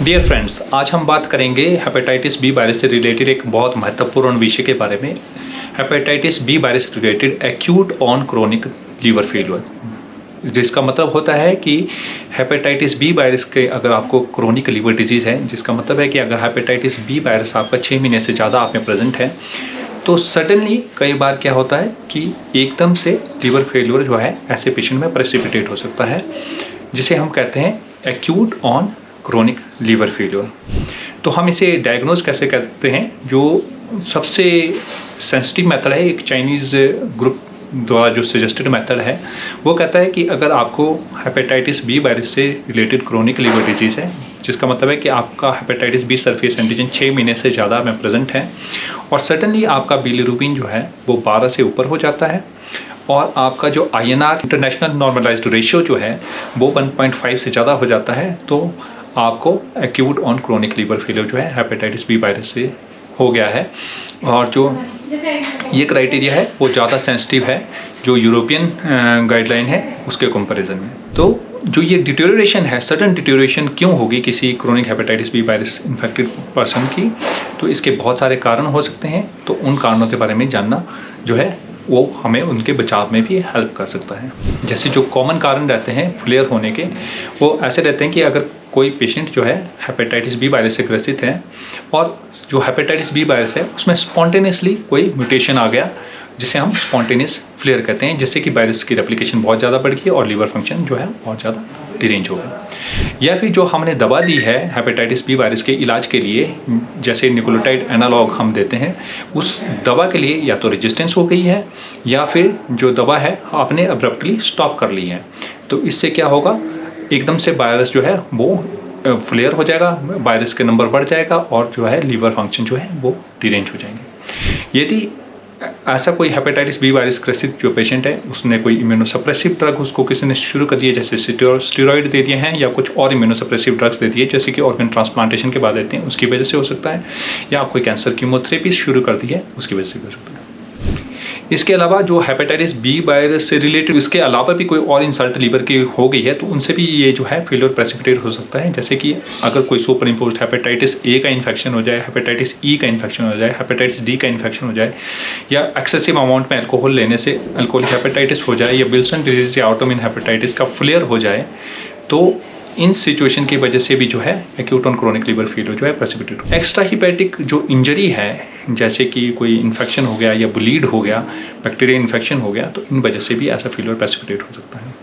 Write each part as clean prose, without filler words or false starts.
Dear friends, आज हम बात करेंगे हेपेटाइटिस बी वायरस से रिलेटेड एक बहुत महत्वपूर्ण विषय के बारे में। Hepatitis B virus related acute on chronic liver failure, जिसका मतलब होता है कि हेपेटाइटिस बी वायरस के अगर आपको क्रोनिक लीवर डिजीज़ है, जिसका मतलब है कि अगर हेपेटाइटिस बी वायरस आपका 6 महीने से ज़्यादा आप में प्रेजेंट है, तो सडनली कई बार क्या होता है कि एकदम से लीवर फेलियर जो है ऐसे पेशेंट में प्रेसिपिटेट हो सकता है, जिसे हम कहते हैं acute on chronic liver failure. तो हम इसे डायग्नोज कैसे करते हैं? जो सबसे सेंसिटिव मेथड है, एक चाइनीज़ ग्रुप द्वारा जो सजेस्टेड मेथड है, वो कहता है कि अगर आपको हेपेटाइटिस बी वायरस से रिलेटेड क्रोनिक लीवर डिजीज़ है, जिसका मतलब है कि आपका हेपेटाइटिस बी सरफेस एंटीजन 6 महीने से ज़्यादा में प्रेजेंट है और सडनली आपका बिलिरुबिन जो है वो 12 से ऊपर हो जाता है और आपका जो INR इंटरनेशनल नॉर्मलाइज्ड रेशियो जो है वो 1.5 से ज़्यादा हो जाता है, तो आपको acute on chronic liver failure जो है हेपेटाइटिस बी वायरस से हो गया है। और जो ये क्राइटेरिया है वो ज़्यादा सेंसिटिव है जो यूरोपियन गाइडलाइन है उसके कंपैरिजन में। तो जो ये डिटेरियोरेशन है, सडन डिटेरियोरेशन क्यों होगी किसी chronic hepatitis B virus infected person की, तो इसके बहुत सारे कारण हो सकते हैं। तो उन कारणों के बारे में जानना जो है वो हमें उनके बचाव में भी हेल्प कर सकता है। जैसे जो कॉमन कारण रहते हैं फ्लेयर होने के, वो ऐसे रहते हैं कि अगर कोई पेशेंट जो है हेपेटाइटिस बी वायरस से ग्रसित है और जो हेपेटाइटिस बी वायरस है उसमें स्पॉन्टेनियसली कोई म्यूटेशन आ गया, जिसे हम स्पॉन्टेनियस फ्लेयर कहते हैं, जिससे कि वायरस की रेप्लिकेशन बहुत ज़्यादा बढ़ गई और लीवर फंक्शन जो है बहुत ज़्यादा डिरेंज हो गया। या फिर जो हमने दवा दी है हेपेटाइटिस बी वायरस के इलाज के लिए, जैसे निकोलोटाइड एनालॉग हम देते हैं, उस दवा के लिए या तो रेजिस्टेंस हो गई है या फिर जो दवा है आपने अब्रप्टली स्टॉप कर ली है। तो इससे क्या होगा, एकदम से वायरस जो है वो फ्लेयर हो जाएगा, वायरस के नंबर बढ़ जाएगा और जो है लीवर फंक्शन जो है वो डिरेंज हो जाएंगे। यदि ऐसा कोई हेपेटाइटिस बी वायरस ग्रसित जो पेशेंट है उसने कोई इम्यूनोसप्रेसिव ड्रग उसको किसी ने शुरू कर दिया, जैसे स्टेरॉइड दे दिए हैं या कुछ और इम्यूनोसप्रेसिव ड्रग्स दे दिए जैसे कि ऑर्गन ट्रांसप्लांटेशन के बाद देते हैं, उसकी वजह से हो सकता है, या आप कोई कैंसर कीमोथेरेपी शुरू कर दी है उसकी वजह से हो सकता है। इसके अलावा जो हेपेटाइटिस बी वायरस से रिलेटेड इसके अलावा भी कोई और इंसल्ट लीवर की हो गई है तो उनसे भी ये जो है फेलियर प्रेसिपिटेट हो सकता है। जैसे कि अगर कोई सुपर इम्पोज्ड हेपेटाइटिस ए का इन्फेक्शन हो जाए, हेपेटाइटिस ई का इन्फेक्शन हो जाए, हेपेटाइटिस डी का इन्फेक्शन हो जाए, या एक्सेसिव अमाउंट में अल्कोहल लेने से अल्कोहलिक हेपेटाइटिस हो जाए, या विल्सन डिजीज या ऑटोइम्यून हेपेटाइटिस का फ्लेयर हो जाए, तो इन सिचुएशन की वजह से भी जो है acute on chronic liver failure जो है प्रेसिपिटेट हो। एक्स्ट्रा हिपैटिक जो इंजरी है, जैसे कि कोई इन्फेक्शन हो गया या ब्लीड हो गया, बैक्टीरिया इन्फेक्शन हो गया, तो इन वजह से भी ऐसा फेलियर प्रेसिपिटेट हो सकता है।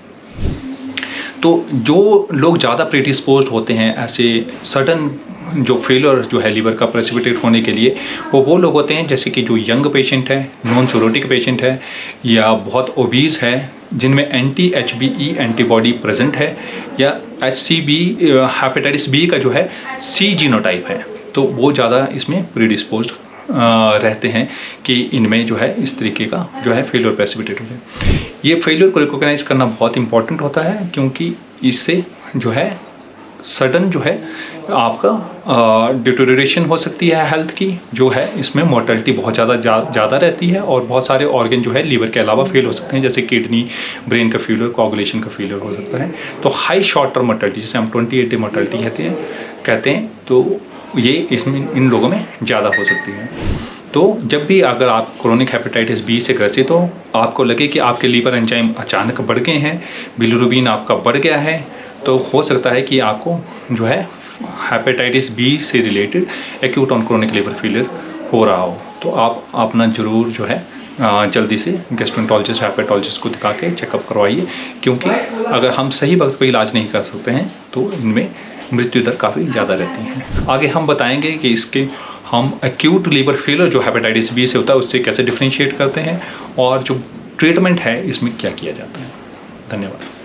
तो जो लोग ज़्यादा प्रीडिस्पोज्ड होते हैं ऐसे सडन जो फेलियर जो है लीवर का प्रेसिपिटेट होने के लिए, वो लोग होते हैं जैसे कि जो यंग पेशेंट है, नॉन सिरोटिक पेशेंट है, या बहुत ओबीज है जिनमें anti-HBe एंटीबॉडी प्रेजेंट है, या HCB हेपेटाइटिस बी का जो है C जीनोटाइप है, तो वो ज़्यादा इसमें प्रीडिस्पोज्ड रहते हैं कि इनमें जो है इस तरीके का जो है फेलियर प्रेसिपिटेट हो जाए। ये फेलियर को रिकॉग्नाइज करना बहुत इंपॉर्टेंट होता है, क्योंकि इससे जो है सडन जो है आपका डिटेरियोरेशन हो सकती है हेल्थ की, जो है इसमें मोर्टेलिटी बहुत ज़्यादा रहती है और बहुत सारे ऑर्गन जो है लीवर के अलावा फेल हो सकते हैं, जैसे किडनी, ब्रेन का फेलियर, कोआगुलेशन का फेलियर हो सकता है। तो हाई शॉर्ट टर्म मोर्टेलिटी, जिसे हम 28 डे मोर्टेलिटी कहते हैं, तो ये इसमें इन लोगों में ज़्यादा हो सकती है। तो जब भी अगर आप क्रोनिक हेपेटाइटिस बी से ग्रसित हो, आपको लगे कि आपके लीवर एंजाइम अचानक बढ़ गए हैं, बिलिरुबिन आपका बढ़ गया है, तो हो सकता है कि आपको जो है हेपेटाइटिस बी से related acute on chronic liver failure हो रहा हो। तो आप अपना ज़रूर जो है जल्दी से गैस्ट्रोएंटरोलॉजिस्ट, हेपेटोलॉजिस्ट को दिखा के चेकअप करवाइए, क्योंकि अगर हम सही वक्त पर इलाज नहीं कर सकते हैं तो इनमें मृत्यु दर काफ़ी ज़्यादा रहती है। आगे हम बताएंगे कि इसके हम एक्यूट लीवर फेलियर जो हेपेटाइटिस बी से होता है उससे कैसे डिफ्रेंशिएट करते हैं और जो ट्रीटमेंट है इसमें क्या किया जाता है। धन्यवाद।